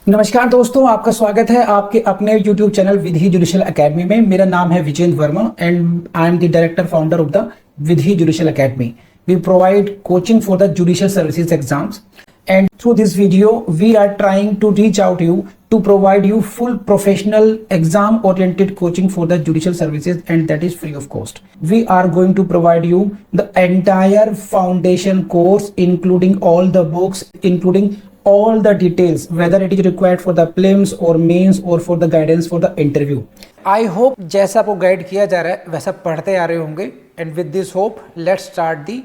नमस्कार दोस्तों, आपका स्वागत है आपके अपने YouTube channel Vidhi judicial academy में। मेरा नाम है Vijendra Verma and I am the director founder of the Vidhi judicial academy. We provide coaching for the judicial services exams, and through this video we are trying to reach out you to provide you full professional exam oriented coaching for the judicial services, and that is free of cost. We are going to provide you the entire foundation course including all the books, including all the details, whether it is required for the prelims or mains or for the guidance for the interview. I hope जैसा आपको guide किया जा रहा है वैसा पढ़ते आ रहे होंगे, and with this hope let's start the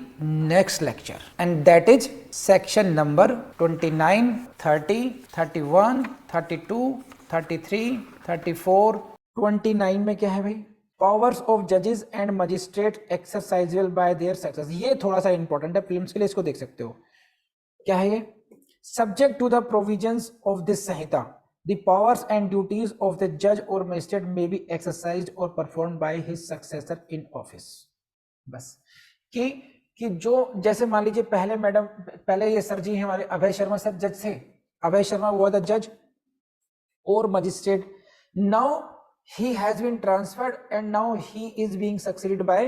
next lecture, and that is section number 29, 30, 31, 32, 33, 34, 29 में क्या है भाई? पावर्स ऑफ जजेस and magistrate exercisable bye their success. ये थोड़ा सा इंपॉर्टेंट है, प्रीलिम्स के लिए इसको देख सकते हो। क्या है ये? Subject to the provisions of this Sanhita, the powers and duties of the judge or magistrate may be exercised or performed by his successor in office। बस कि जो जैसे मान लीजिए पहले ये सर जी हैं हमारे अभय शर्मा सर जज से, अभय शर्मा हुआ द जज और magistrate. Now he has been transferred and now he is being succeeded by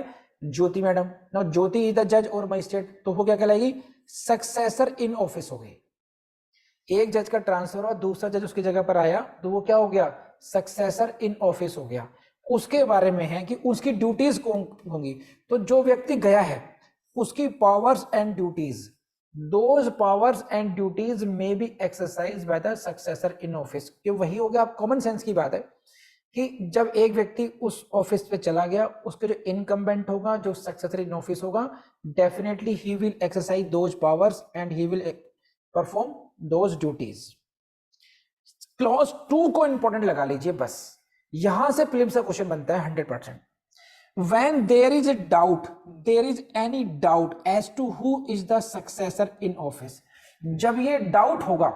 Jyoti madam. Now Jyoti is the जज और मजिस्ट्रेट, तो वो क्या कहलाएगी? सक्सेसर इन ऑफिस हो गई। एक जज का ट्रांसफर हुआ, दूसरा जज उसकी जगह पर आया, तो वो क्या हो गया? सक्सेसर इन ऑफिस हो गया। उसके बारे में है कि उसकी ड्यूटीज कौन होंगी। तो जो व्यक्ति गया है उसकी powers and duties, those powers and duties में be exercise by the successor in office. ये वही हो गया, आप कॉमन सेंस की बात है कि जब एक व्यक्ति उस ऑफिस पे चला गया, उसके जो इनकम्बेंट होगा, जो सक्सेसर इन ऑफिस होगा, definitely he will exercise those powers and he will perform those duties. Clause 2 को इंपॉर्टेंट लगा लीजिए, बस यहां से प्रीलिम्स का क्वेश्चन बनता है 100%। When there is a doubt, there is any doubt as to who is the successor in office, जब ये डाउट होगा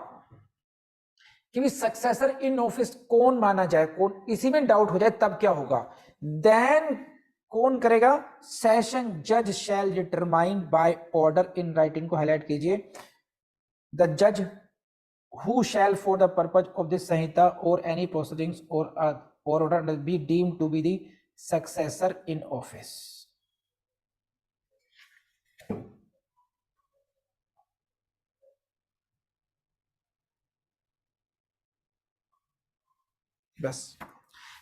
कि सक्सेसर इन ऑफिस कौन माना जाए, कौन, इसी में डाउट हो जाए, तब क्या होगा? देन कौन करेगा? सेशन जज shall determine by order in writing को हाईलाइट कीजिए। द जज who shall for the purpose of this Sanhita or any proceedings or order be deemed to be the successor in office। बस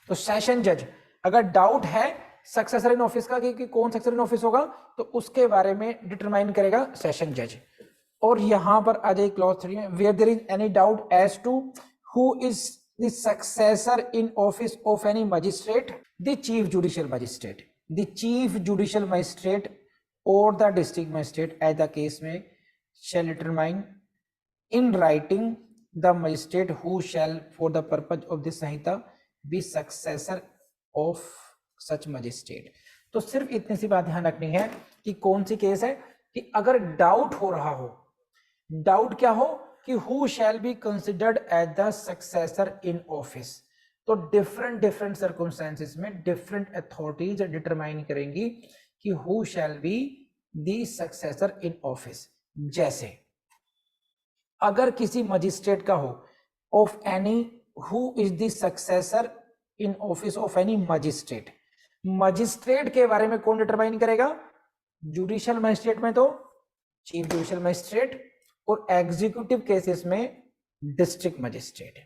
तो session जज, अगर doubt है successor in office का कि कौन सक्सेसर इन ऑफिस होगा, तो उसके बारे में डिटरमाइन करेगा सेशन जज। और यहां पर आ जाए क्लॉज 3 में, where there is any doubt as to who is the successor in office of any magistrate, the chief judicial magistrate, the chief judicial magistrate और the district magistrate as the case में shall determine in writing the magistrate who shall for the purpose of this Sanhita be successor of such magistrate। तो सिर्फ इतनी सी बात ध्यान रखनी है कि कौन सी केस है कि अगर डाउट हो रहा हो, डाउट क्या हो कि who shall be considered as the successor in office, तो डिफरेंट सर्कमस्टेंसेस में डिफरेंट अथॉरिटीज डिटरमाइन करेंगी कि who shall be the successor in office. जैसे अगर किसी मजिस्ट्रेट का हो of any, who is the successor in office of any magistrate, magistrate के बारे में कौन डिटरमाइन करेगा? जुडिशियल मजिस्ट्रेट में तो चीफ जुडिशियल मजिस्ट्रेट, और एग्जीक्यूटिव केसेस में डिस्ट्रिक्ट मजिस्ट्रेट।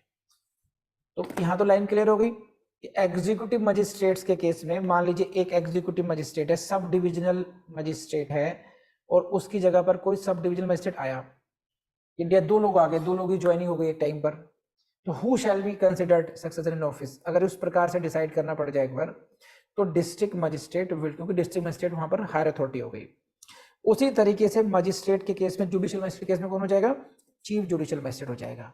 तो यहां तो लाइन क्लियर हो गई कि एग्जीक्यूटिव मजिस्ट्रेट्स के केस में मान लीजिए एक एग्जीक्यूटिव मजिस्ट्रेट है, सब डिविजनल मजिस्ट्रेट है, और उसकी जगह पर कोई सब डिविजनल मजिस्ट्रेट आया, इंडिया 2 लोग आ गए, 2 लोग की ज्वाइनिंग हो गई एक टाइम पर, तो who shall be considered successor in office? अगर उस प्रकार से डिसाइड करना पड़ जाए एक बार, तो डिस्ट्रिक्ट मजिस्ट्रेट विल, क्योंकि डिस्ट्रिक्ट मजिस्ट्रेट वहां पर हायर अथॉरिटी हो गई। उसी तरीके से मजिस्ट्रेट के केस में, जुडिशियल मजिस्ट्रेट केस में कौन हो जाएगा? चीफ जुडिशियल मजिस्ट्रेट हो जाएगा।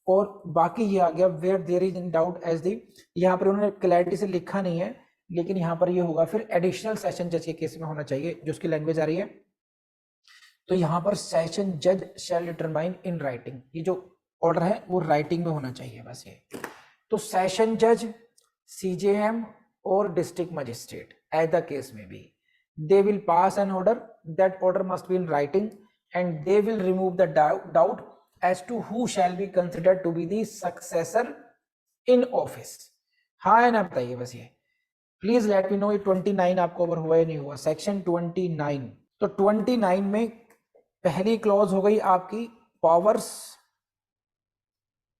और बाकी ये आ गया where there is in doubt as the, यहाँ पर उन्होंने क्लैरिटी से लिखा नहीं है, लेकिन यहाँ पर ये होगा फिर एडिशनल सेशन जज के केस में होना चाहिए, जो उसकी लैंग्वेज आ रही है। तो यहाँ पर सेशन जज शैल डिटरमाइन इन राइटिंग, ये जो ऑर्डर है वो राइटिंग में होना चाहिए बस ये। तो सेशन जज, सीजेएम और district magistrate as the case में भी, they will pass an order, that order must be in writing and they will remove the doubt as to who shall be considered to be the successor in office। हाँ है ना, बताइए बस ये please let me no. ये 29 आपको over हुआ या नहीं हुआ, सेक्शन 29। तो 29 में पहली क्लॉज हो गई आपकी powers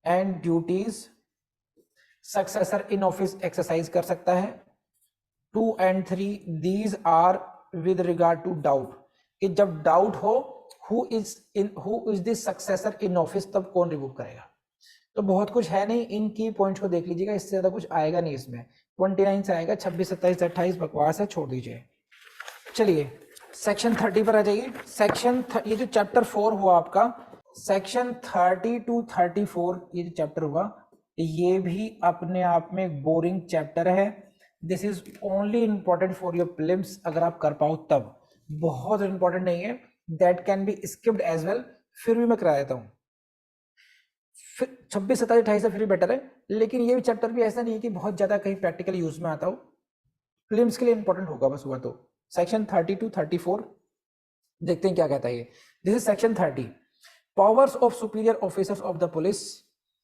and duties successor in office exercise कर सकता है। 2 and 3 these are with regard to doubt, कि जब डाउट हो who is this successor in office, तब कौन रिमूव करेगा। तो बहुत कुछ है नहीं, इन की पॉइंट्स को देख लीजिएगा, इससे ज्यादा कुछ आएगा नहीं इसमें। 29 से आएगा, 26, 27, 28 बकवास है, छोड़ दीजिए। चलिए सेक्शन 30 पर आ जाइए। ये जो चैप्टर 4 हुआ आपका, सेक्शन 30 to 34 ये जो चैप्टर हुआ, ये भी अपने आप में एक बोरिंग चैप्टर है। This is only important for your prelims, अगर आप कर पाओ तब, बहुत इंपॉर्टेंट नहीं है। That can be skipped as well, फिर भी मैं करा देता हूँ। 26, 27, 28 से फिर भी बेटर है, लेकिन ये भी चैप्टर भी ऐसा नहीं है कि बहुत ज्यादा कहीं प्रैक्टिकल यूज में आता हो, प्रीलिम्स के लिए इंपॉर्टेंट होगा बस हुआ तो। सेक्शन 30 to 34 देखते हैं क्या कहता है ये। This is section 30, powers of superior officers of the police.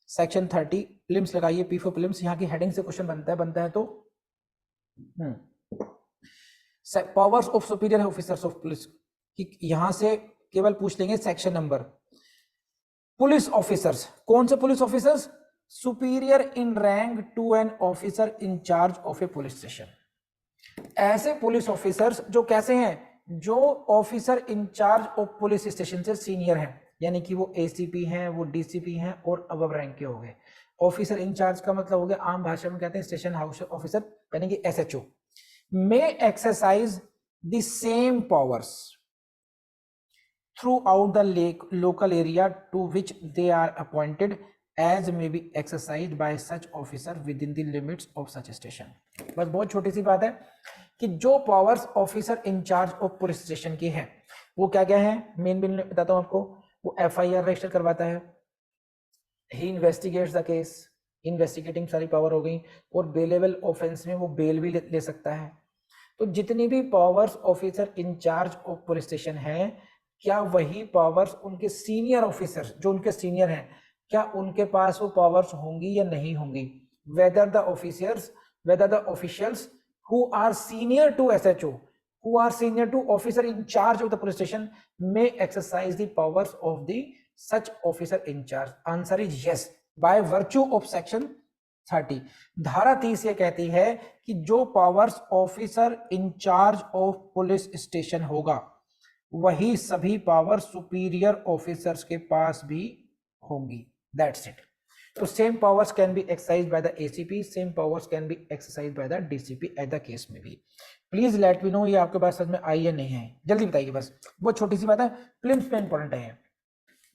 Section 30 prelims लगाइए, पी फॉर प्रीलिम्स, यहाँ की हेडिंग से क्वेश्चन बनता है तो powers of superior officers of police, यहां से केवल पूछ लेंगे सेक्शन नंबर। पुलिस ऑफिसर्स, कौन से police officers? Superior in rank to an officer in charge of a police station. ऐसे पुलिस ऑफिसर्स जो कैसे हैं, जो officer in charge of police station से सीनियर हैं, यानी कि वो एसीपी हैं, वो डीसीपी हैं और अबव रैंक के हो गए। ऑफिसर इंचार्ज का मतलब हो गया, आम भाषा में कहते हैं स्टेशन हाउस ऑफिसर, यानी कि SHO. May exercise the same powers throughout the local area to which they are appointed as may be exercised by such officer within the limits of such station। बस बहुत छोटी सी बात है कि जो powers officer in charge of police station की है वो क्या क्या है, मेन बताता हूं आपको। वो एफआईआर रजिस्टर करवाता है, ही इन्वेस्टिगेट्स द केस, इन्वेस्टिगेटिंग सारी पावर हो गई, और बेलेबल ऑफेंस में वो बेल भी ले सकता है। तो जितनी भी powers officer in charge of police station है, क्या वही पावर्स उनके सीनियर ऑफिसर्स जो उनके सीनियर हैं, क्या उनके पास वो पावर्स होंगी या नहीं होंगी? Whether the officials who are senior to SHO, who are senior to officer in charge of the police station may exercise the powers of the such officer in charge. Answer is yes, by virtue of section 30। धारा 30 ये कहती है कि जो powers officer in charge of police station होगा, वही सभी power superior officers के पास भी होंगी। That's it. तो same powers can be exercised by the ACP, same powers can be exercised by the DCP at the case में भी। प्लीज लेट मी नो ये आपके पास समझ में आई या नहीं है, जल्दी बताइए बस, बहुत छोटी सी बात है, प्रीलिम्स में इंपॉर्टेंट है।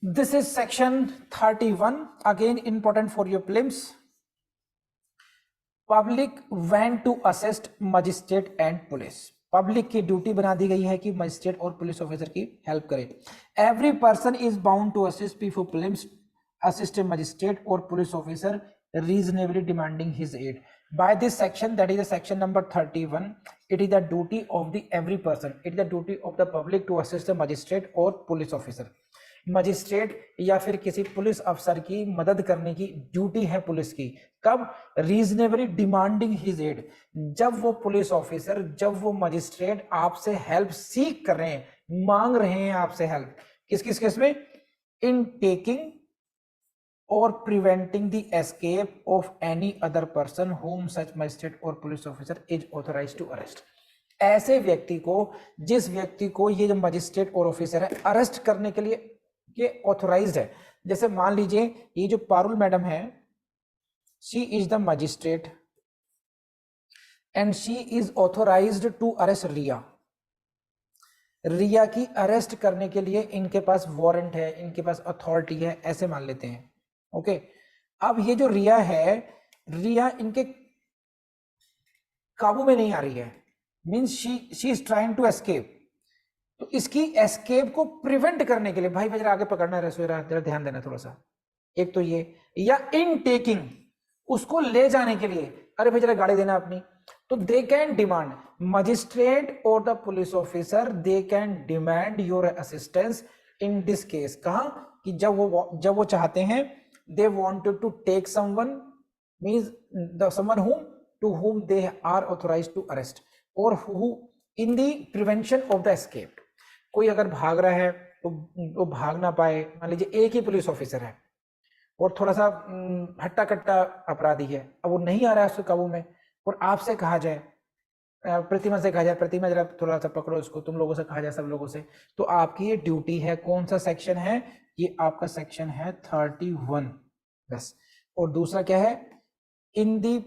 This is section 31, again important for your prelims. Public went to assist magistrate and police. Public की ड्यूटी बना दी गई है कि मजिस्ट्रेट और पुलिस ऑफिसर की हेल्प करे। Every person is bound to assist before prelims, assist magistrate और police officer reasonably demanding his aid. By this section, that is the section number 31, it is the duty of the every person, it is the duty of the public to assist the magistrate और police officer. Magistrate या फिर किसी police अफसर की मदद करने की duty है पुलिस की, कब? रीजनेबली डिमांडिंग हिज एड, जब वो पुलिस ऑफिसर, जब वो मजिस्ट्रेट आपसे हेल्प सीख कर रहे हैं, मांग रहे हैं आपसे हेल्प, किस किस केस में? इन टेकिंग और preventing the escape of any other person home such magistrate और police officer is authorized to arrest. ऐसे व्यक्ति को, जिस व्यक्ति को ये जो मजिस्ट्रेट और ऑफिसर है अरेस्ट करने के लिए ये ऑथोराइज्ड है। जैसे मान लीजिए ये जो पारुल मैडम है, she is the magistrate and she is authorized to arrest Riya. Riya की अरेस्ट करने के लिए इनके पास वारंट है, इनके पास अथॉरिटी है, ऐसे मान लेते हैं। ओके, अब ये जो रिया है, रिया इनके काबू में नहीं आ रही है, means she is trying to escape. तो इसकी एस्केप को प्रिवेंट करने के लिए, भाई जरा आगे पकड़ना है, जरा ध्यान देना थोड़ा सा। एक तो ये, या इन टेकिंग, उसको ले जाने के लिए, अरे भाई जरा गाड़ी देना अपनी, तो दे कैन डिमांड, मजिस्ट्रेट और the police officer they can demand your assistance in this case. कहां? कि जब वो चाहते हैं, they wanted to take someone, means the someone whom to whom they are authorized to arrest or who in the prevention of the escape। कोई अगर भाग रहा है तो वो भाग ना पाए। मान लीजिए एक ही पुलिस ऑफिसर है और थोड़ा सा हट्टा कट्टा अपराधी है, अब वो नहीं आ रहा है उसके काबू में, और आपसे कहा जाए, प्रतिमा से कहा जाए, प्रतिमा जरा थोड़ा सा पकड़ो इसको, तुम लोगों से कहा जाए, सब लोगों से, तो आपकी ये ड्यूटी है। कौन सा सेक्शन है ये? आपका सेक्शन है 31 बस। और दूसरा क्या है? इन दी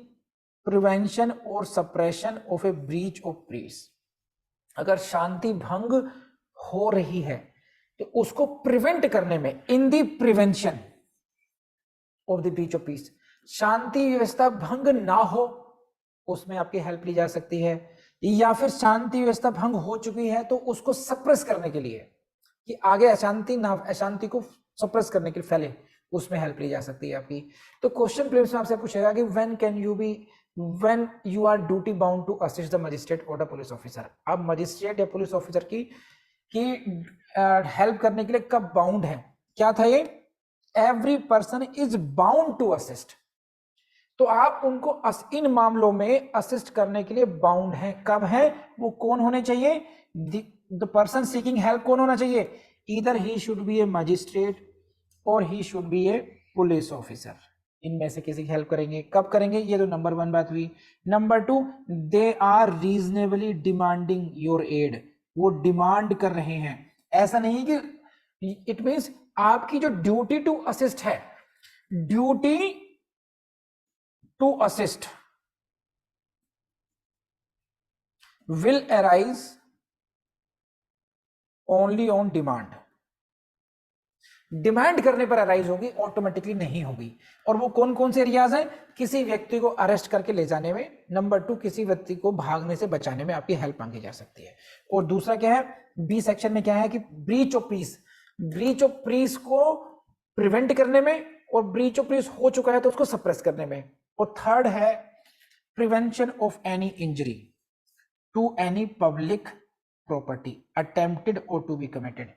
प्रिवेंशन और suppression of A breach of piece. अगर शांति भंग हो रही है तो उसको प्रिवेंट करने में, in the prevention of the breach of peace, शांति व्यवस्था भंग ना हो उसमें आपकी हेल्प ली जा सकती है। या फिर शांति व्यवस्था भंग हो चुकी है तो उसको सप्रेस करने के लिए, कि आगे अशांति को सप्रेस करने के लिए फैले, उसमें हेल्प ली जा सकती है आपकी। तो क्वेश्चन प्रीलिम्स में आपसे पूछेगा कि when you are duty bound to assist the magistrate और द पुलिस ऑफिसर। आप मजिस्ट्रेट या पुलिस ऑफिसर की हेल्प करने के लिए कब बाउंड है? क्या था ये? Every person is bound to assist. तो आप उनको इन मामलों में असिस्ट करने के लिए बाउंड हैं। कब है? वो कौन होने चाहिए? द पर्सन सीकिंग हेल्प कौन होना चाहिए? Either he should be a magistrate और he should be a police officer. इनमें से किसी की हेल्प करेंगे। कब करेंगे? ये तो नंबर 1 बात हुई। Number 2, they are reasonably demanding your aid. वो डिमांड कर रहे हैं। ऐसा नहीं कि इट मींस आपकी जो ड्यूटी टू असिस्ट है, duty to assist will arise only on demand. Demand करने पर अराइज होगी, ऑटोमेटिकली नहीं होगी। और वो कौन कौन से एरियाज हैं? किसी व्यक्ति को अरेस्ट करके ले जाने में, नंबर 2 किसी व्यक्ति को भागने से बचाने में आपकी हेल्प मांगी जा सकती है। और दूसरा क्या है? बी सेक्शन में क्या है कि breach of piece, breach of piece को प्रिवेंट करने में, और ब्रीच ऑफ पीस हो चुका है तो उसको सप्रेस करने में। और थर्ड है prevention of any injury to any public property attempted और to be committed.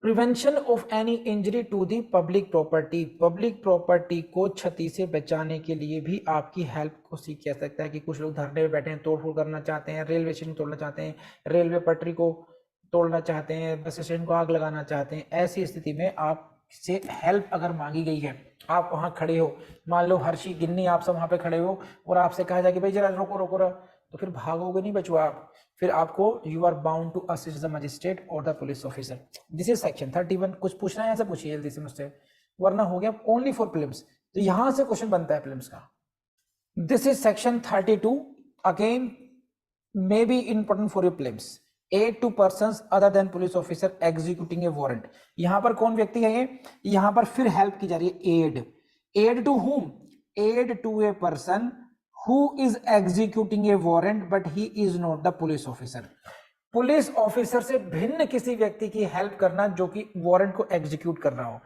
Prevention of any injury to the public property, public property को क्षति से बचाने के लिए भी आपकी हेल्प को सीख जा सकता है। कि कुछ लोग धरने में बैठे हैं, तोड़फोड़ करना चाहते हैं, रेलवे स्टेशन तोड़ना चाहते हैं, रेलवे पटरी को तोड़ना चाहते हैं, बस स्टेशन को आग लगाना चाहते हैं। ऐसी स्थिति में आपसे हेल्प अगर मांगी गई है, आप वहां खड़े हो, मान लो हर्षी, गिन्नी, आप सब वहां पे खड़े हो, और आपसे कहा जाए कि भाई जरा रोको रोको रहा, तो फिर भागोगे नहीं बचुआ आप, फिर आपको you are bound to assist the magistrate और the police officer. This is section 31। कुछ पूछना है ऐसा पूछिए जल्दी से मुझसे, वरना हो गया ओनली फॉर प्रीलिम्स। तो यहां से क्वेश्चन बनता है प्रीलिम्स का। This is section 32, again may be important for your prelims. Aid to persons other than police officer executing a warrant. यहां पर कौन व्यक्ति है ये? यहां पर फिर हेल्प की जा रही है। Aid, aid to whom? Aid to a person who is executing a warrant but he is not the police officer। Police officer से भिन्न किसी व्यक्ति की हेल्प करना जो कि वारंट को एग्जीक्यूट कर रहा हो।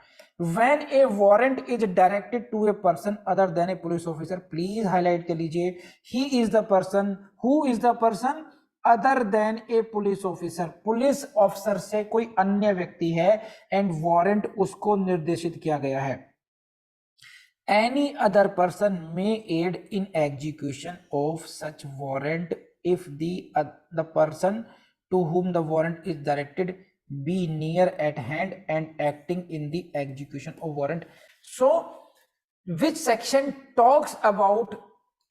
when a warrant is directed to a person other than a police officer, please highlight कर लीजिए, he is the person, who is the person other than a police officer। Police officer से कोई अन्य व्यक्ति है एंड वारंट उसको निर्देशित किया गया है। Any other person may aid in execution of such warrant if the person to whom the warrant is directed be near at hand and acting in the execution of warrant। So, which section talks about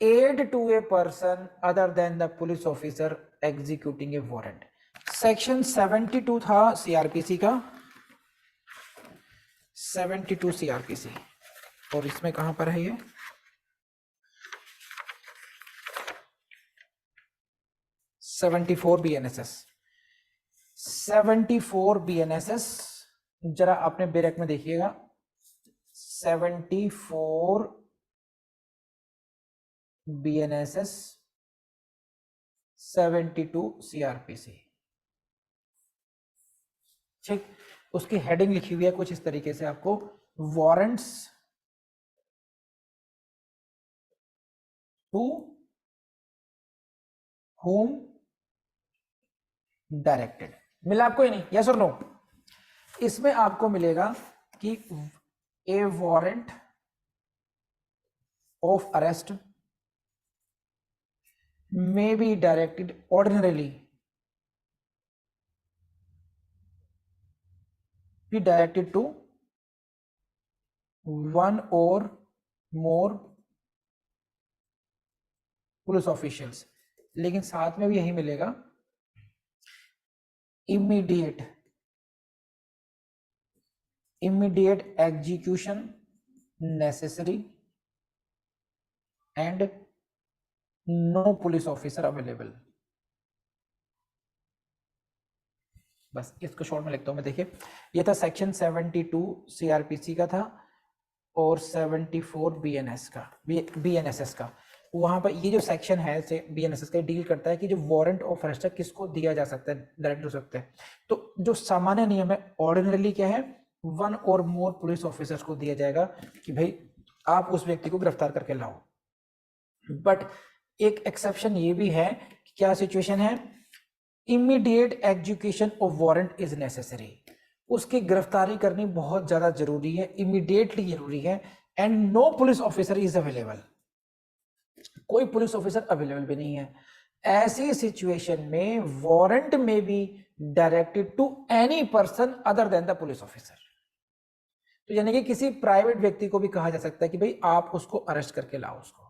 aid to a person other than the police officer executing a warrant? Section 72 था CRPC का, 72 CRPC। और इसमें कहां पर है ये? 74 BNSS। 74 BNSS जरा अपने बैरक में देखिएगा। 74 BNSS 72 CRPC। ठीक, उसकी हेडिंग लिखी हुई है कुछ इस तरीके से आपको, वारंट्स टू whom डायरेक्टेड। मिला आपको ही नहीं? यस और नो? इसमें आपको मिलेगा कि a warrant of arrest may be directed ordinarily be directed to one or more police officials, लेकिन साथ में भी यही मिलेगा immediate execution necessary and no police officer available. बस इसको शॉर्ट में लिखता हूं मैं। देखिए ये था सेक्शन 72 सीआरपीसी का था और 74 बीएनएसएस का। वहां पर ये जो सेक्शन है से बीएनएसएस का डील करता है कि जो वारंट ऑफ अरेस्ट है किसको दिया जा सकता है, डायरेक्ट हो सकता है। तो जो सामान्य नियम है ऑर्डिनरली क्या है, वन और मोर पुलिस ऑफिसर्स को दिया जाएगा कि भाई आप उस व्यक्ति को गिरफ्तार करके लाओ। बट एक एक्सेप्शन ये भी है, क्या सिचुएशन है, immediate execution of warrant is necessary, उसकी गिरफ्तारी करनी बहुत ज्यादा जरूरी है, इमीडिएटली जरूरी है, and no police officer is available, कोई पुलिस ऑफिसर अवेलेबल भी नहीं है। ऐसी सिचुएशन में वारंट में be directed to any person other than the police officer. तो यानी कि किसी प्राइवेट व्यक्ति को भी कहा जा सकता है कि भाई आप उसको अरेस्ट करके लाओ उसको,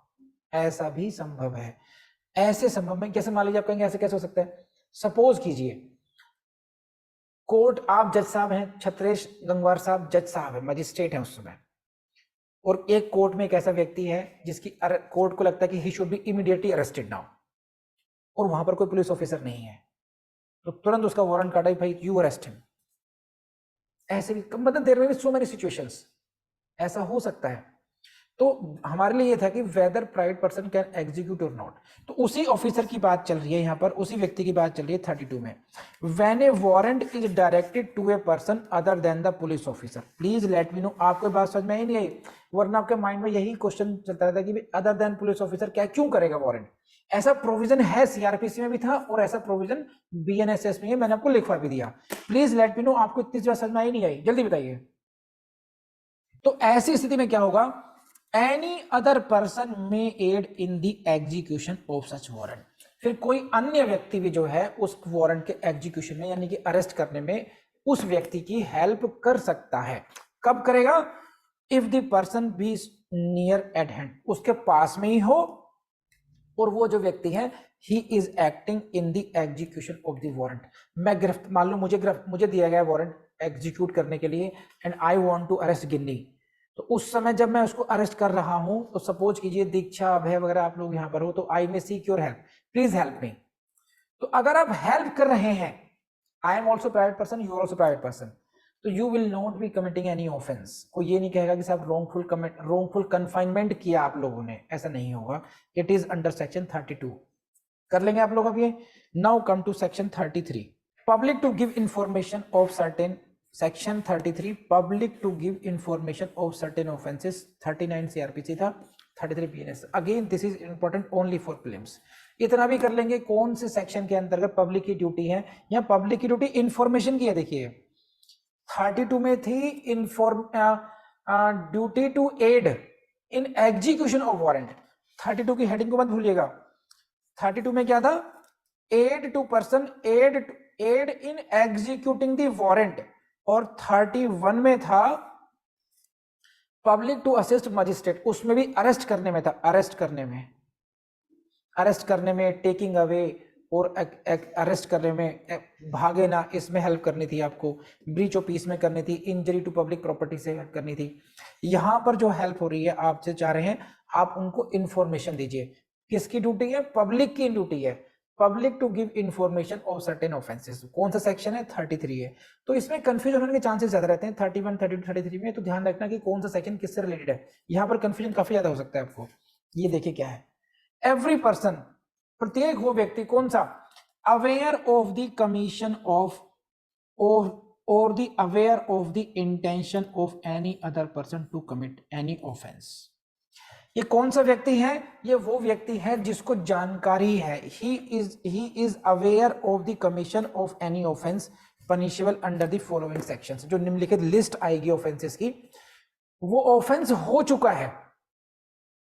ऐसा भी संभव है। ऐसे संभव में कैसे, मान लीजिए आप कहेंगे ऐसे कैसे हो सकता है, सपोज कीजिए कोर्ट, आप जज साहब हैं, छत्रेश गंगवार साहब जज साहब है, मजिस्ट्रेट है उस समय, और एक कोर्ट में एक ऐसा व्यक्ति है जिसकी कोर्ट को लगता है कि ही should B immediately arrested now, और वहां पर कोई पुलिस ऑफिसर नहीं है, तो तुरंत उसका वारंट काटा, भाई यू अरेस्ट हिम। ऐसे भी मतलब देयर में सो मेनी सिचुएशंस, ऐसा हो सकता है। तो हमारे लिए ये था कि whether private person can execute और नॉट, तो उसी ऑफिसर की बात चल रही है यहाँ पर, उसी व्यक्ति की बात चल रही है 32 में। When a warrant is directed to a person other than the police officer, please let me know. आपको बात समझ में ही नहीं आई, वरना आपके माइंड में यही क्वेश्चन चलता रहता है कि अदर देन पुलिस ऑफिसर क्या क्यों करेगा वारंट। ऐसा प्रोविजन है सीआरपीसी में भी था और ऐसा प्रोविजन बीएनएसएस में है, मैंने आपको लिखवा भी दिया। प्लीज लेट मी नो, आपको इतनी बात समझ में आई नहीं आई, जल्दी बताइए। तो ऐसी स्थिति में क्या होगा, any other person may aid in the execution of such warrant, फिर कोई अन्य व्यक्ति भी जो है उस वारंट के एग्जीक्यूशन में यानी कि अरेस्ट करने में उस व्यक्ति की हेल्प कर सकता है। कब करेगा, if the person be near eight hand, उसके पास में ही हो और वो जो व्यक्ति है he is acting in the execution of the warrant. मैं मान लो मुझे दिया गया वारंट एग्जीक्यूट करने के लिए and I want to arrest Ginni, तो उस समय जब मैं उसको अरेस्ट कर रहा हूं तो सपोज कीजिए दीक्षा, अभय वगैरह आप लोग यहां पर हो, तो I may seek your help, please help me. तो अगर आप हेल्प कर रहे हैं, I am also private person, you are also private person, तो you will not be committing any offence. कोई ये नहीं कहेगा कि साहब रोंगफुल कन्फाइनमेंट किया आप लोगों ने, ऐसा नहीं होगा। It is under section 32। कर लेंगे आप लोग अब ये। Now come to section 33, public to give information of certain. Section 33 public to give information of certain offences, 39 CrPC था, 33 BNS. Again this is important only for prelims. इतना भी कर लेंगे कौन से सेक्शन के अंतर्गत पब्लिक की ड्यूटी है। यहाँ पब्लिक की ड्यूटी इंफॉर्मेशन की है, देखिए 32 में थी duty to aid in execution of warrant. 32 की हेडिंग को मत भूलिएगा। 32 में क्या था, aid to person, aid in executing the warrant, और 31 में था पब्लिक टू असिस्ट मजिस्ट्रेट, उसमें भी अरेस्ट करने में था, अरेस्ट करने में टेकिंग अवे और अरेस्ट करने में, भागे ना, इसमें हेल्प करनी थी आपको, ब्रीच ऑफ पीस में करनी थी, इंजरी टू पब्लिक प्रॉपर्टी से हेल्प करनी थी। यहां पर जो हेल्प हो रही है, आपसे चाह रहे हैं आप उनको इंफॉर्मेशन दीजिए। किसकी ड्यूटी है, पब्लिक की ड्यूटी है, public to give information of certain offences. कौन सा सेक्शन है, 33 है। तो इसमें कंफ्यूजन होने के चांसेस ज्यादा रहते हैं 31, 32, 33 में। तो ध्यान रखना कि कौन सा सेक्शन किससे रिलेटेड है, यहां पर कंफ्यूजन काफी ज्यादा हो सकता है आपको। ये देखिए क्या है, एवरी पर्सन, प्रत्येक वो व्यक्ति, कौन सा, aware of the commission of और the aware of the intention of any other person to commit any offence. ये कौन सा व्यक्ति है, ये वो व्यक्ति है जिसको जानकारी है, he is aware of the commission of any offence punishable under the following sections, जो निम्नलिखित लिस्ट आएगी ऑफेंसेस की, वो ऑफेंस हो चुका है।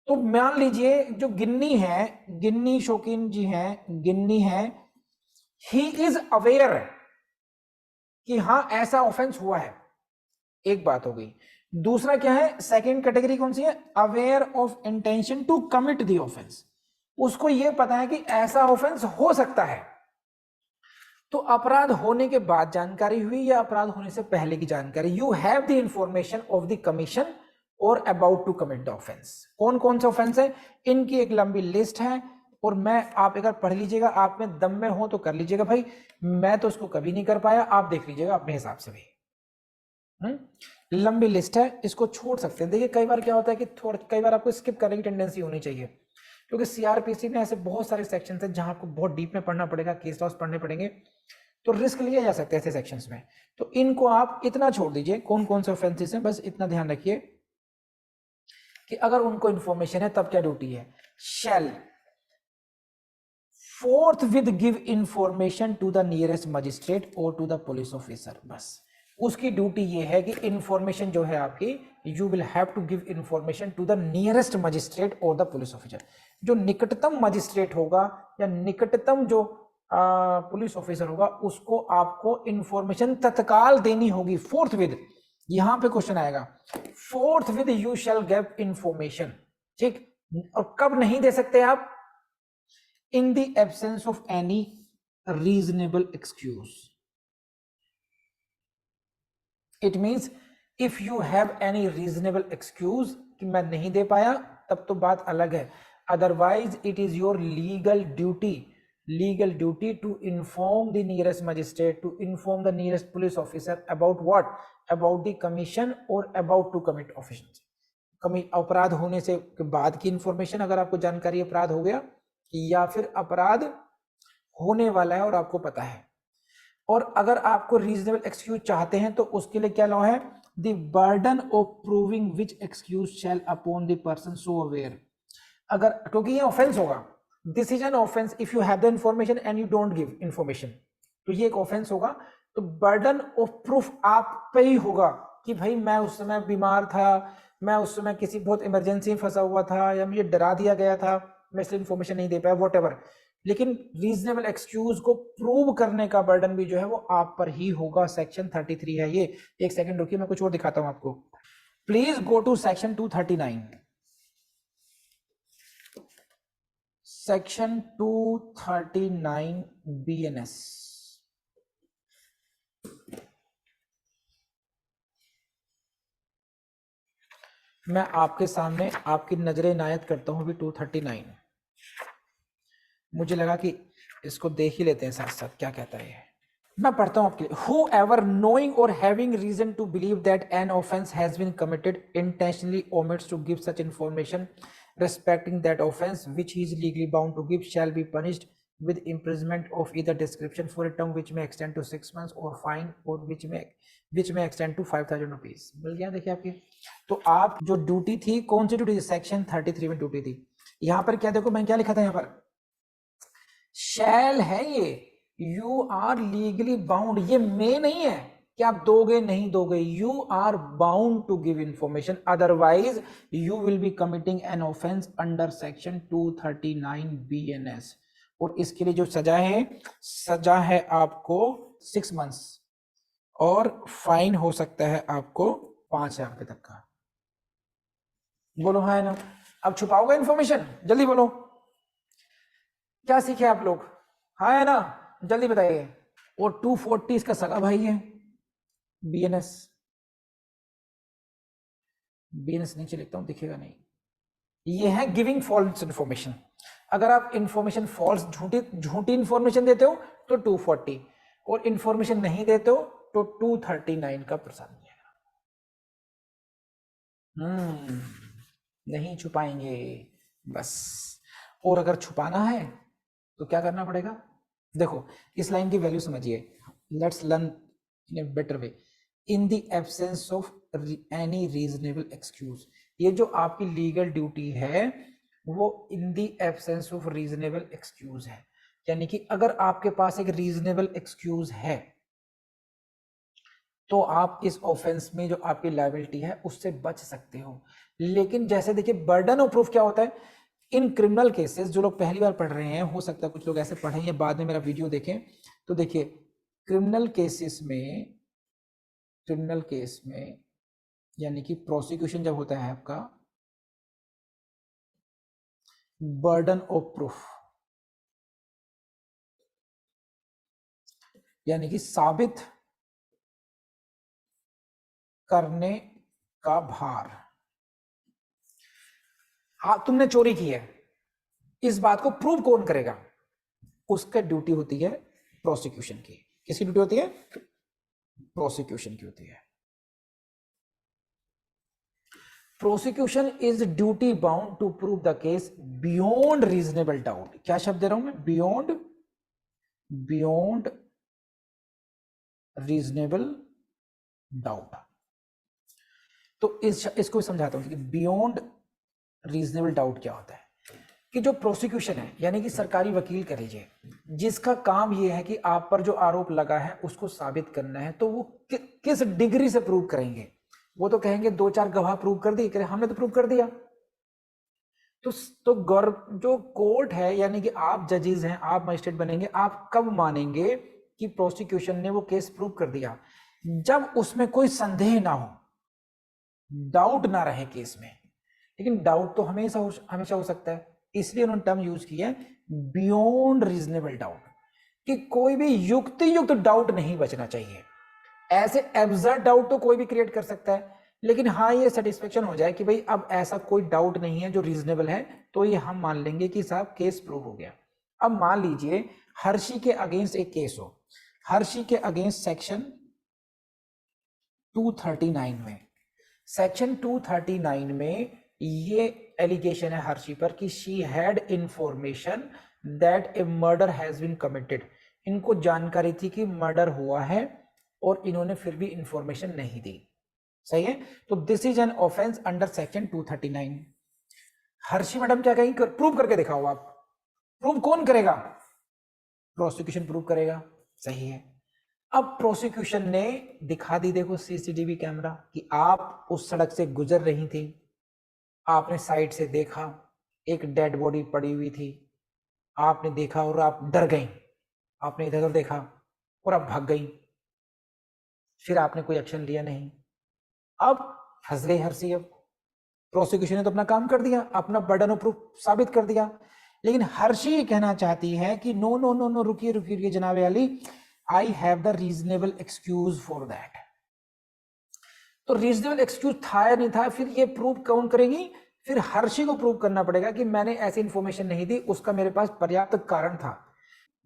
तो मान लीजिए जो गिन्नी है, गिन्नी शौकीन जी हैं, गिन्नी है, ही इज अवेयर कि हां ऐसा ऑफेंस हुआ है, एक बात हो गई। दूसरा क्या है, सेकंड कैटेगरी कौन सी है, aware of intention to commit the offence, उसको यह पता है कि ऐसा ऑफेंस हो सकता है। तो अपराध होने के बाद जानकारी हुई या अपराध होने से पहले की जानकारी, you have the information of the commission और about to commit the offence. कौन कौन से ऑफेंस है, इनकी एक लंबी लिस्ट है, और मैं, आप एक बार पढ़ लीजिएगा, आप में दम में हो तो कर लीजिएगा भाई, मैं तो उसको कभी नहीं कर पाया, आप देख लीजिएगा अपने हिसाब से भी। लंबी लिस्ट है, इसको छोड़ सकते हैं। देखिए कई बार क्या होता है कि कई बार आपको स्किप करने की टेंडेंसी होनी चाहिए, क्योंकि सीआरपीसी में ऐसे बहुत सारे सेक्शन हैं जहां आपको बहुत डीप में पढ़ना पड़ेगा, केस लॉस पढ़ने पड़ेंगे, तो रिस्क लिया जा सकता है ऐसे सेक्शंस में। तो इनको आप इतना छोड़ दीजिए, कौन कौन से ऑफेंसेस हैं, बस इतना ध्यान रखिए कि अगर उनको इंफॉर्मेशन है तब क्या ड्यूटी है, shall forthwith give information to the nearest magistrate और टू द पुलिस ऑफिसर। बस उसकी ड्यूटी ये है कि इंफॉर्मेशन जो है आपकी, you will have to give information to the nearest magistrate और द पुलिस ऑफिसर। जो निकटतम मजिस्ट्रेट होगा या निकटतम जो पुलिस ऑफिसर होगा, उसको आपको इंफॉर्मेशन तत्काल देनी होगी। फोर्थ विद, यहां पे क्वेश्चन आएगा, fourth with you shall give information, ठीक। और कब नहीं दे सकते आप, in the absence of any reasonable excuse. It means if you have any reasonable excuse कि मैं नहीं दे पाया, तब तो बात अलग है। Otherwise it is your legal duty to inform the nearest magistrate, to inform the nearest police officer about what, about the commission और अबाउट टू कमिट ऑफेंस। अपराध होने से बाद की इंफॉर्मेशन, अगर आपको जानकारी अपराध हो गया या फिर अपराध होने वाला है और आपको पता है। और अगर आपको रीजनेबल एक्सक्यूज चाहते हैं तो उसके लिए क्या लॉ है, the burden of proving which excuse shall upon the person so aware. अगर, क्योंकि ये ऑफेंस होगा, this is an offence if you have the information and you don't give information, तो ये एक ऑफेंस होगा। तो बर्डन ऑफ प्रूफ आप पे ही होगा कि भाई मैं उस समय बीमार था, मैं उस समय किसी बहुत इमरजेंसी में फंसा हुआ था, या मुझे डरा दिया गया था, मैं इसलिए इंफॉर्मेशन नहीं दे पाया, वॉट एवर। लेकिन रीजनेबल एक्सक्यूज को प्रूव करने का बर्डन भी जो है वो आप पर ही होगा। सेक्शन 33 है ये। एक सेकंड रुकिए, मैं कुछ और दिखाता हूं आपको। Please go to section 239, section 239 BNS। मैं आपके सामने आपकी नजरें इनायत करता हूं अभी 239। मुझे लगा कि इसको देख ही लेते हैं साथ साथ क्या कहता है ये। मैं पढ़ता हूं आपके लिए। Whoever knowing or having reason to believe that an offense has been committed intentionally omits to give such information respecting that offense which he is legally bound to give shall be punished with imprisonment of either description for a term which may extend to 6 months or fine or which may extend to 5,000 rupees। मिल गया, देखिए आपकी। तो आप जो duty थी, कौन सी duty थी, section 33 में ड्यूटी थी। यहां पर क्या देखो, मैंने क्या लिखा था यहां पर, शैल है ये, यू आर लीगली बाउंड, ये मे नहीं है कि आप दोगे नहीं दोगे, you are bound to give information, otherwise you will be committing an offence under section 239 BNS। और इसके लिए जो सजा है आपको 6 months और फाइन हो सकता है आपको 5,000 रुपए तक का। बोलो हाँ है ना। अब छुपाओगे इंफॉर्मेशन, जल्दी बोलो, क्या सीखे आप लोग, हाँ है ना, जल्दी बताइए। और 240 इसका सगा भाई है, BNS नीचे लिखता हूं, दिखेगा नहीं। ये है गिविंग फॉल्स इंफॉर्मेशन। अगर आप इंफॉर्मेशन फॉल्स, झूठी इंफॉर्मेशन देते हो तो 240, और इंफॉर्मेशन नहीं देते हो तो 239 का प्रसाद मिलेगा। नहीं छुपाएंगे बस। और अगर छुपाना है तो क्या करना पड़ेगा, देखो इस लाइन की वैल्यू समझिए। Let's learn in a better way. In the absence of any reasonable excuse, ये जो आपकी लीगल ड्यूटी है वो in the absence of reasonable excuse है। यानी कि अगर आपके पास एक रीजनेबल एक्सक्यूज है तो आप इस ऑफेंस में जो आपकी लायबिलिटी है उससे बच सकते हो। लेकिन जैसे देखिए बर्डन ऑफ प्रूफ क्या होता है इन क्रिमिनल केसेस, जो लोग पहली बार पढ़ रहे हैं, हो सकता है कुछ लोग ऐसे पढ़ें या बाद में मेरा वीडियो देखें, तो देखिए क्रिमिनल केस में यानी कि प्रोसिक्यूशन जब होता है आपका, बर्डन ऑफ प्रूफ यानी कि साबित करने का भार। हाँ तुमने चोरी की है, इस बात को प्रूव कौन करेगा? उसका ड्यूटी होती है प्रोसिक्यूशन की। किसकी ड्यूटी होती है? प्रोसिक्यूशन की होती है। Prosecution is duty bound to prove the case beyond reasonable doubt. क्या शब्द दे रहा हूं मैं? Beyond reasonable doubt. तो इसको समझाता हूं कि बियॉन्ड रीजनेबल डाउट क्या होता है। कि जो प्रोसिक्यूशन है यानी कि सरकारी वकील कह लीजिए, जिसका काम यह है कि आप पर जो आरोप लगा है उसको साबित करना है, तो वो किस डिग्री से प्रूव करेंगे? वो तो कहेंगे दो चार गवाह प्रूव कर दी, हमने तो प्रूव कर दिया। तो जो कोर्ट है यानी कि आप जजेस हैं, आप मजिस्ट्रेट बनेंगे, आप कब मानेंगे कि प्रोसिक्यूशन ने वो केस प्रूव कर दिया? जब उसमें कोई संदेह ना हो, डाउट ना रहे केस में। लेकिन डाउट तो हमेशा हो सकता है, इसलिए उन्होंने टर्म यूज किया है बियॉन्ड रीजनेबल डाउट, कि कोई भी युक्त डाउट नहीं बचना चाहिए। ऐसे एब्सर्ड डाउट तो कोई भी क्रिएट कर सकता है, लेकिन हाँ ये सेटिस्फेक्शन हो जाए कि भाई अब ऐसा कोई डाउट नहीं है जो रीजनेबल है, तो ये हम मान लेंगे कि साहब केस प्रूव हो गया। अब मान लीजिए हर्षी के अगेंस्ट एक केस हो, हर्षी के अगेंस्ट सेक्शन 239 में, सेक्शन 239 में ये एलिगेशन है हर्षी पर कि she had information that a murder has been committed. इनको जानकारी थी कि मर्डर हुआ है और इन्होंने फिर भी इंफॉर्मेशन नहीं दी। सही है? तो this is an offence under section 239। Harshi madam क्या कहेंगे? प्रूव करके दिखाओ आप। प्रूव कौन करेगा? प्रोसिक्यूशन प्रूव करेगा। सही है। अब प्रोसिक्यूशन ने दिखा दी, देखो सीसीटीवी कैमरा, कि आप उस सड़क से गुजर रही थी, आपने साइड से देखा एक डेड बॉडी पड़ी हुई थी, आपने देखा और आप डर गई, आपने इधर उधर देखा और आप भाग गई, फिर आपने कोई एक्शन लिया नहीं। अब फंस गई हर्षी। अब प्रोसिक्यूशन ने तो अपना काम कर दिया, अपना बर्डन ऑफ प्रूफ साबित कर दिया, लेकिन हर्षी कहना चाहती है कि नो नो नो नो, रुकिए रुकिए रुकिए जनाब Ali, I have the reasonable excuse for that. तो रीजनेबल एक्सक्यूज था या नहीं था, फिर ये प्रूव कौन करेगी? फिर हर्षी को प्रूव करना पड़ेगा कि मैंने ऐसी इंफॉर्मेशन नहीं दी, उसका मेरे पास पर्याप्त कारण था।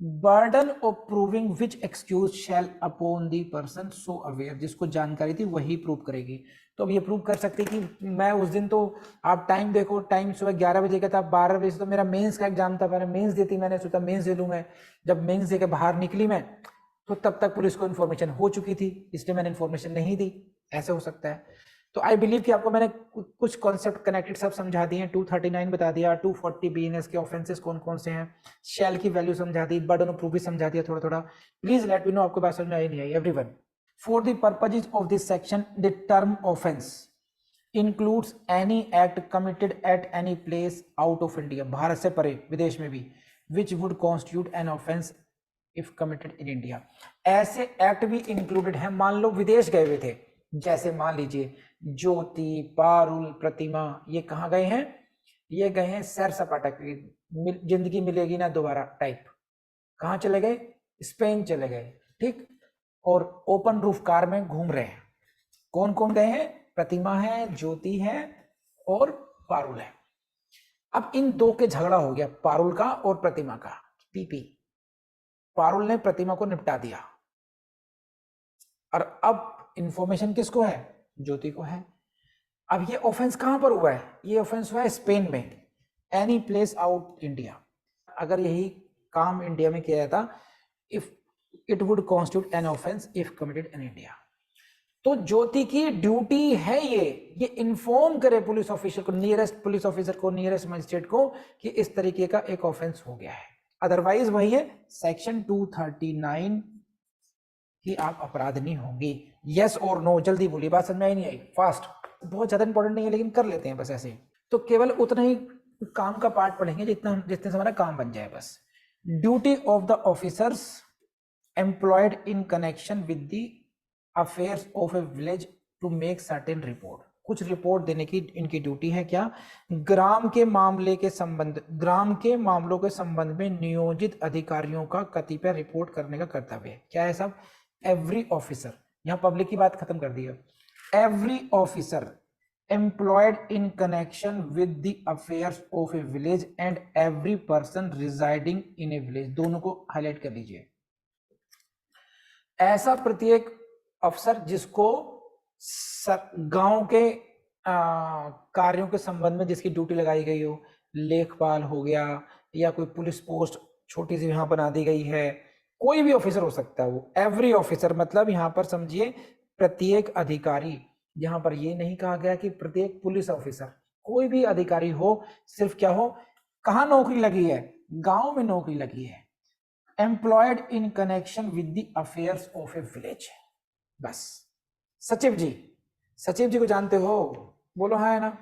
Burden of proving which excuse shall upon the person so aware, जिसको जानकारी थी वही प्रूव करेगी। तो अब ये प्रूव कर सकती कि मैं उस दिन, तो आप टाइम देखो, टाइम सुबह 11 बजे का था, 12 बजे से तो मेरा मेंस का एग्जाम था, मैंने मेंस दी थी, मैंने सोचा मेंस दे लूँ मैं। जब मेंस दे के बाहर निकली मैं, तो तब तक पुलिस को इन्फॉर्मेशन हो चुकी थी, इसलिए मैंने इन्फॉर्मेशन नहीं दी। ऐसे हो सकता है। तो आई बिलीव कि आपको मैंने कुछ कॉन्सेप्ट कनेक्टेड सब समझा दिए हैं। 239 बता दिया, 240 बीएनएस के ऑफेंसेस कौन कौन से हैं, शेल की वैल्यू समझा दी, बर्डन ऑफ प्रूफ भी समझा दिया थोड़ा थोड़ा। प्लीज लेट मी नो आपको बात समझ में आई नहीं आई everyone. For the purposes of this section the term offence includes any act committed at any place out of India, Bharat से परे विदेश में भी, which would constitute an offence if committed in India. ऐसे एक्ट भी इंक्लूडेड हैं, मान लो विदेश गए हुए थे, जैसे मान लीजिए ज्योति, पारुल, प्रतिमा, ये कहाँ गए हैं? ये गए हैं सैर सपाटा की, जिंदगी मिलेगी ना दोबारा टाइप। कहाँ चले गए? स्पेन चले गए, ठीक। और ओपन रूफ कार में घूम रहे हैं। कौन कौन गए हैं? प्रतिमा है, ज्योति है और पारुल है। अब इन दो के झगड़ा हो गया, पारुल का और प्रतिमा का। पीपी, पारुल ने प्रतिमा को निपटा दिया, और अब इंफॉर्मेशन किसको है? ज्योति को है। अब ये ऑफेंस कहां पर हुआ है? ये ऑफेंस हुआ है स्पेन में, एनी प्लेस आउट इंडिया। अगर यही काम इंडिया में किया जाता, if it would constitute an offence if committed in India. तो ज्योति की ड्यूटी है ये इन्फॉर्म करे पुलिस ऑफिसर को, नियरेस्ट पुलिस ऑफिसर को, नियरेस्ट मजिस्ट्रेट को, कि इस तरीके का एक ऑफेंस हो गया है। अदरवाइज वही है सेक्शन 239 कि आप अपराधी होंगी। यस और नो, जल्दी बोलिए, बात समझ में आई नहीं आई, फास्ट, बहुत ज्यादा इंपॉर्टेंट नहीं है लेकिन कर लेते हैं बस ऐसे। तो केवल उतना ही काम का पार्ट पढ़ेंगे जितने से हमारा काम बन जाए बस। Duty of the officers employed in connection with the affairs of a village to make certain report. कुछ रिपोर्ट देने की इनकी ड्यूटी है। क्या? ग्राम के मामलों के संबंध में नियोजित अधिकारियों का कतिपय रिपोर्ट करने का कर्तव्य है। क्या है सब? एवरी ऑफिसर, यहां पब्लिक की बात खत्म कर दी है। Every officer employed in connection with the affairs of a village and every person residing in A village, दोनों को हाईलाइट कर लीजिए। ऐसा प्रत्येक अफसर जिसको गांव के कार्यों के संबंध में जिसकी ड्यूटी लगाई गई हो, लेखपाल हो गया या कोई पुलिस पोस्ट छोटी सी यहां बना दी गई है, कोई भी ऑफिसर हो सकता है वो। एवरी ऑफिसर मतलब यहां पर समझिए प्रत्येक अधिकारी, यहां पर ये नहीं कहा गया कि प्रत्येक पुलिस ऑफिसर, कोई भी अधिकारी हो, सिर्फ क्या हो, कहां नौकरी लगी है, गांव में नौकरी लगी है। Employed in connection with the affairs of a village, बस। सचिव जी, सचिव जी को जानते हो? बोलो हाँ है ना।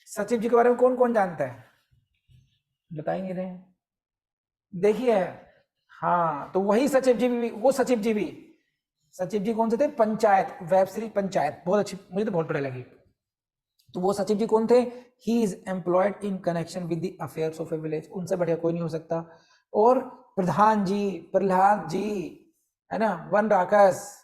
सचिव जी के बारे में कौन कौन जानता है? बताएंगे नहीं? देखिए, हाँ, तो वही सचिव जी भी, वो सचिव जी कौन से थे? पंचायत, वेब सीरीज पंचायत, बहुत अच्छी, मुझे तो बहुत बढ़िया लगी। तो वो सचिव जी कौन थे? He is employed in connection with the affairs of a village, उनसे बढ़िया कोई नहीं हो सकता। और प्रधान जी, प्रहलाद जी, है ना, वन राकस,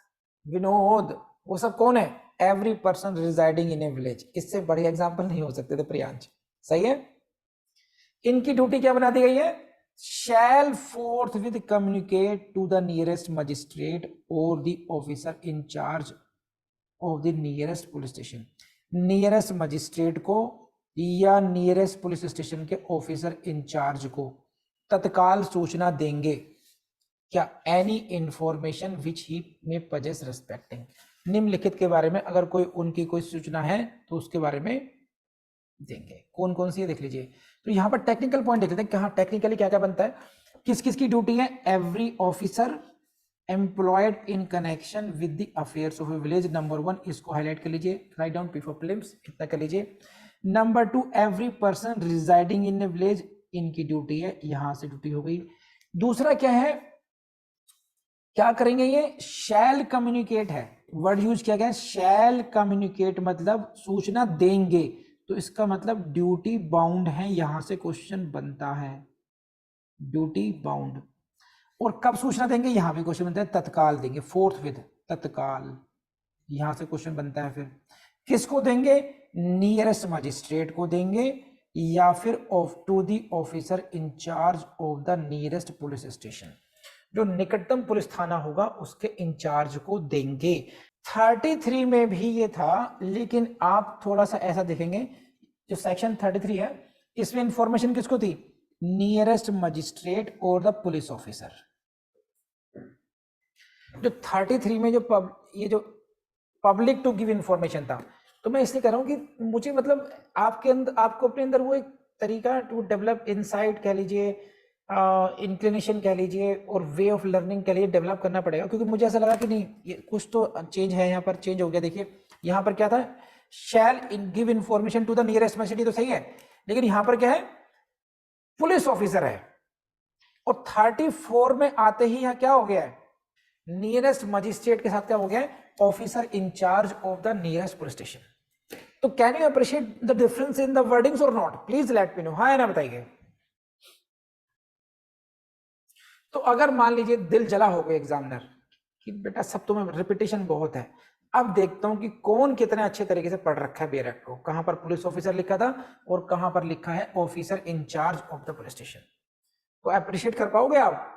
विनोद, वो सब कौन है? एवरी पर्सन रिजाइडिंग इन ए विलेज। इससे बढ़िया एग्जाम्पल नहीं हो सकते थे प्रियांश। सही है। इनकी ड्यूटी क्या बना दी गई है? Shall forthwith communicate to the nearest magistrate और the officer in charge of the nearest police station. Nearest magistrate को या नियरेस्ट पुलिस स्टेशन के ऑफिसर इंचार्ज को तत्काल सूचना देंगे। क्या? Any information which he may possess respecting, निम्नलिखित के बारे में अगर कोई उनकी कोई सूचना है तो उसके बारे में देंगे। कौन कौन सी है देख लीजिए। तो यहाँ पर टेक्निकल पॉइंट देख लेते हैं, कहाँ टेक्निकली क्या क्या बनता है, किस किस की ड्यूटी है। Every officer employed in connection with the affairs of a village, number 1 इसको हाईलाइट कर लीजिए, write down P for prelims, इतना कर लीजिए। नंबर 2 एवरी पर्सन रिजाइडिंग इन ए विलेज, इनकी ड्यूटी है, यहां से ड्यूटी हो गई। दूसरा क्या है, क्या करेंगे ये? शैल कम्युनिकेट है, वर्ड यूज किया गया, शैल कम्युनिकेट मतलब सूचना देंगे, तो इसका मतलब ड्यूटी बाउंड है, यहां से क्वेश्चन बनता है, ड्यूटी बाउंड। और कब सूचना देंगे? यहां भी क्वेश्चन बनता है, तत्काल देंगे, फोर्थ विद तत्काल, यहां से क्वेश्चन बनता है। फिर किसको देंगे? नियरेस्ट मजिस्ट्रेट को देंगे या फिर of to the officer in charge of the nearest police station, जो निकटतम पुलिस थाना होगा उसके इंचार्ज को देंगे। 33 में भी ये था, लेकिन आप थोड़ा सा ऐसा देखेंगे, जो सेक्शन 33 है इसमें इंफॉर्मेशन किसको थी? नियरेस्ट मजिस्ट्रेट और द पुलिस ऑफिसर। जो 33 में ये जो पब्लिक टू गिव इंफॉर्मेशन था, तो मैं इसलिए कह रहा हूं कि मुझे मतलब आपके अंदर, आपको अपने अंदर वो एक तरीका टू डेवलप इनसाइट कह लीजिए, इंक्लिनेशन कह लीजिए, और वे ऑफ लर्निंग के लिए डेवलप करना पड़ेगा। क्योंकि मुझे ऐसा लगा कि नहीं, ये कुछ तो चेंज है, यहाँ पर चेंज हो गया। देखिए यहाँ पर क्या था, shall give information to the nearest magistrate, तो सही है, लेकिन यहाँ पर क्या है, पुलिस ऑफिसर है। और 34 में आते ही यहाँ क्या हो गया है, नियरेस्ट मजिस्ट्रेट के साथ क्या हो गया है, officer in charge of the nearest police station. तो can you appreciate the difference in the wordings और not? Please let me know, हाँ है ना, बताइए। तो अगर मान लीजिए दिल जला हो गया एग्जामिनर कि बेटा सब तुम्हें रिपीटेशन बहुत है, अब देखता हूं कि कौन कितने अच्छे तरीके से पढ़ रखा है बेरक को, कहां पर पुलिस ऑफिसर लिखा था और कहां पर लिखा है officer in charge of the police station, तो अप्रिशिएट कर पाओगे आप।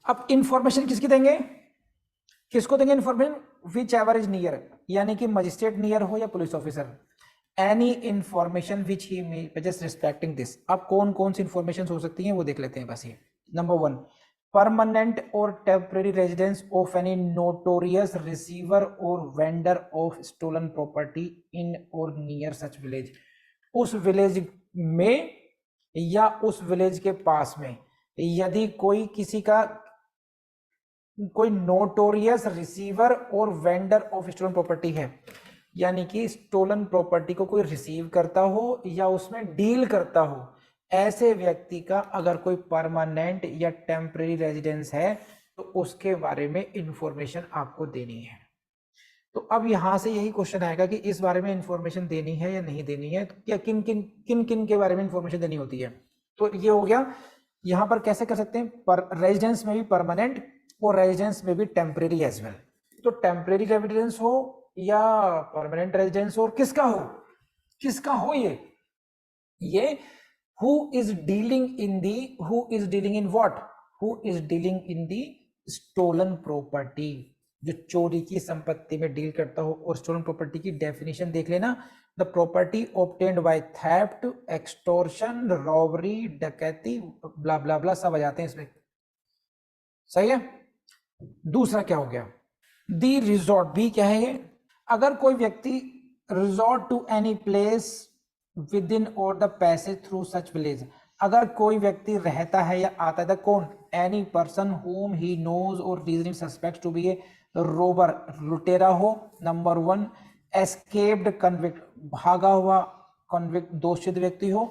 अब इंफॉर्मेशन किसकी देंगे, किसको देंगे information? Whichever is near, यानी कि मजिस्ट्रेट नियर हो या police officer. Any information which he may just respecting this. अब कौन कौन सी इंफॉर्मेशन हो सकती है वो देख लेते हैं बस। ये नंबर 1, परमानेंट और temporary residence of any notorious receiver और vendor of stolen property in और नियर सच विलेज। उस विलेज में या उस विलेज के पास में यदि कोई किसी का कोई नोटोरियस रिसीवर और वेंडर ऑफ स्टोलन प्रॉपर्टी है, यानी कि स्टोलन प्रॉपर्टी को कोई रिसीव करता हो या उसमें डील करता हो, ऐसे व्यक्ति का अगर कोई परमानेंट या टेम्परेरी रेजिडेंस है तो उसके बारे में इंफॉर्मेशन आपको देनी है। तो अब यहां से यही क्वेश्चन आएगा कि इस बारे में इंफॉर्मेशन देनी है या नहीं देनी है, तो क्या किन किन किन किन के बारे में इंफॉर्मेशन देनी होती है। तो ये हो गया, यहां पर कैसे कर सकते हैं, पर रेजिडेंस में भी परमानेंट और रेजिडेंस में भी टेम्परेरी एज वेल। तो टेम्परेरी रेजिडेंस हो या परमानेंट रेजिडेंस हो, किसका हो ये who is dealing in what, who is dealing in the stolen property, जो चोरी की संपत्ति में डील करता हो। और स्टोलन प्रॉपर्टी की डेफिनेशन देख लेना, the property obtained by theft, extortion, robbery, डकैती, ब्ला ब्ला ब्ला सब आ जाते हैं इसमें, सही है। दूसरा क्या हो गया, दी रिजॉर्ट, बी क्या है ये, अगर कोई व्यक्ति resort to any place within और the passage through such village, अगर कोई व्यक्ति रहता है या आता है, कौन, any person whom he knows or reasonably suspects to be a robber, लुटेरा हो, नंबर 1, एस्केप्ड कन्विक्ट, भागा हुआ कन्विक्ट दोषित व्यक्ति हो,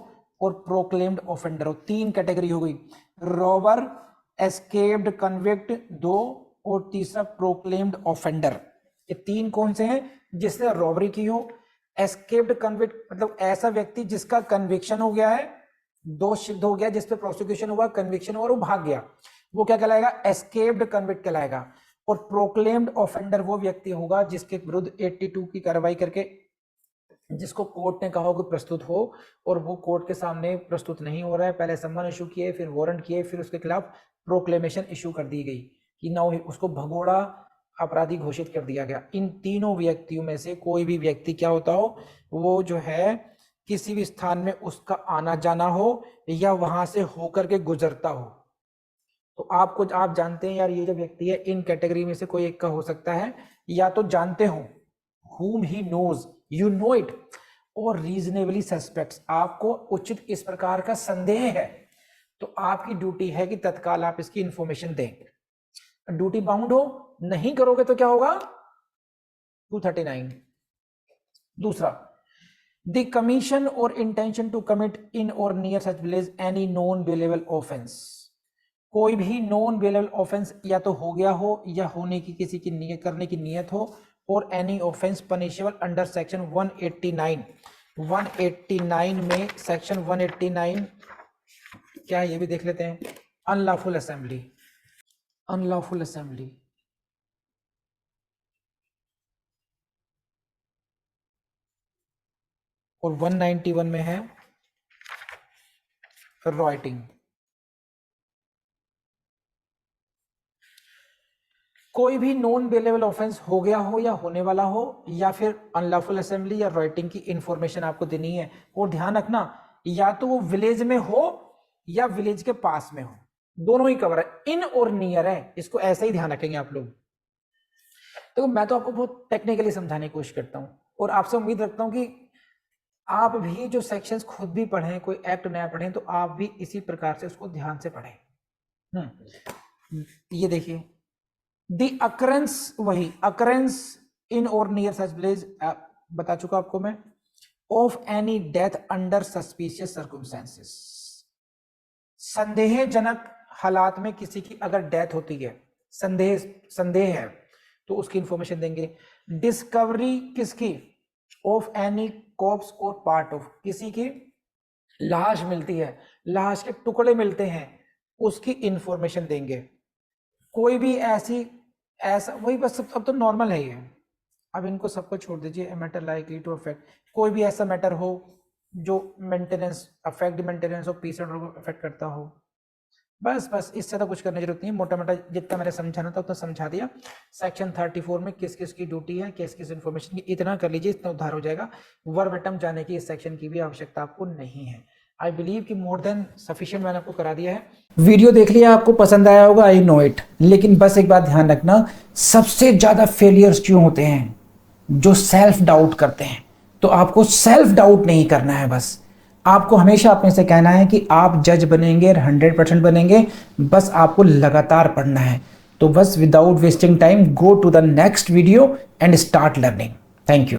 और प्रोक्लेम्ड ऑफेंडर हो। 3 कैटेगरी हो गई, रॉबर, एस्केप्ड कन्विक्ट 2 और तीसरा प्रोक्लेम्ड ऑफेंडर। ये 3 कौन से हैं, जिसने रॉबरी की हो, एस्केप्ड कन्विक्ट मतलब ऐसा व्यक्ति जिसका कन्विक्शन हो गया है, दोष सिद्ध हो गया, जिस पे प्रोसिक्यूशन हुआ, कन्विक्शन हुआ और वो भाग गया, वो क्या कहलाएगा, एस्केप्ड कन्विक्ट कहलाएगा। और प्रोक्लेम्ड ऑफेंडर वो व्यक्ति होगा जिसके विरुद्ध 82 की कार्रवाई करके, जिसको कोर्ट ने कहा हो कि प्रस्तुत हो और वो कोर्ट के सामने प्रस्तुत नहीं हो रहा है, पहले सम्मन इशू किए, फिर वारंट किए, फिर उसके खिलाफ प्रोक्लेमेशन इशू कर दी गई कि ना उसको भगोड़ा अपराधी घोषित कर दिया गया। इन तीनों व्यक्तियों में से कोई भी व्यक्ति क्या होता हो, वो जो है किसी भी स्थान में उसका आना जाना हो या वहां से होकर के गुजरता हो, तो आप जानते हैं यार ये जो व्यक्ति है इन कैटेगरी में से कोई एक का हो सकता है, या तो जानते हो whom he knows, you know it, और reasonably suspects, आपको उचित इस प्रकार का संदेह है, तो आपकी ड्यूटी है कि तत्काल आप इसकी इंफॉर्मेशन दें। ड्यूटी बाउंड हो, नहीं करोगे तो क्या होगा, 239। दूसरा, द कमीशन और इंटेंशन टू कमिट इन और near such village any non bailable offence, कोई भी नॉन बेलेबल ऑफेंस या तो हो गया हो या होने की किसी की नियत करने की नियत हो, और any offence punishable under section 189। 189 में सेक्शन 189 क्या है ये भी देख लेते हैं, अनलॉफुल असेंबली, अनलॉफुल असेंबली, और 191 में है रॉइटिंग। कोई भी नॉन बेलेबल ऑफेंस हो गया हो या होने वाला हो, या फिर अनलॉफुल असेंबली या राइटिंग की इंफॉर्मेशन आपको देनी है। और ध्यान रखना, या तो वो विलेज में हो या विलेज के पास में हो, दोनों ही कवर है, इन और नियर है, इसको ऐसे ही ध्यान रखेंगे आप लोग। तो मैं तो आपको बहुत टेक्निकली समझाने की कोशिश करता हूं, और आपसे उम्मीद रखता हूं कि आप भी जो सेक्शंस खुद भी पढ़ें, कोई एक्ट नया पढ़ें, तो आप भी इसी प्रकार से उसको ध्यान से पढ़ें। ये देखिए, द अकरेंस, वही अकरेंस इन और नियर सच विलेज, बता चुका आपको मैं, of any death under suspicious circumstances, संदेहजनक हालात में किसी की अगर डेथ होती है, संदेह है, तो उसकी इंफॉर्मेशन देंगे। डिस्कवरी किसकी, ऑफ एनी कॉप्स और पार्ट ऑफ, किसी की लाश मिलती है, लाश के टुकड़े मिलते हैं, उसकी इंफॉर्मेशन देंगे। कोई भी ऐसा वही बस, अब तो नॉर्मल है ये, अब इनको सबको छोड़ दीजिए। मैटर लाइकली टू अफेक्ट, कोई भी ऐसा मैटर हो जो maintenance of peace and order को अफेक्ट करता हो, बस इससे तो कुछ करने की जरूरत नहीं, मोटा मोटा जितना मैंने समझाना था उतना समझा दिया। सेक्शन 34 में किस किस की ड्यूटी है, किस किस इन्फॉर्मेशन की, इतना कर लीजिए, इतना उद्धार हो जाएगा। वर्बेटम जाने की इस सेक्शन की भी आवश्यकता आपको नहीं है। आई बिलीव कि मोर देन सफिशिएंट मैंने आपको करा दिया है। वीडियो देख लिया, आपको पसंद आया होगा, आई नो इट, लेकिन बस एक बात ध्यान रखना, सबसे ज्यादा फेलियर्स क्यों होते हैं, जो सेल्फ डाउट करते हैं। तो आपको सेल्फ डाउट नहीं करना है, बस आपको हमेशा अपने से कहना है कि आप जज बनेंगे, 100% बनेंगे, बस आपको लगातार पढ़ना है। तो बस without wasting time go to the next video and start learning. Thank you.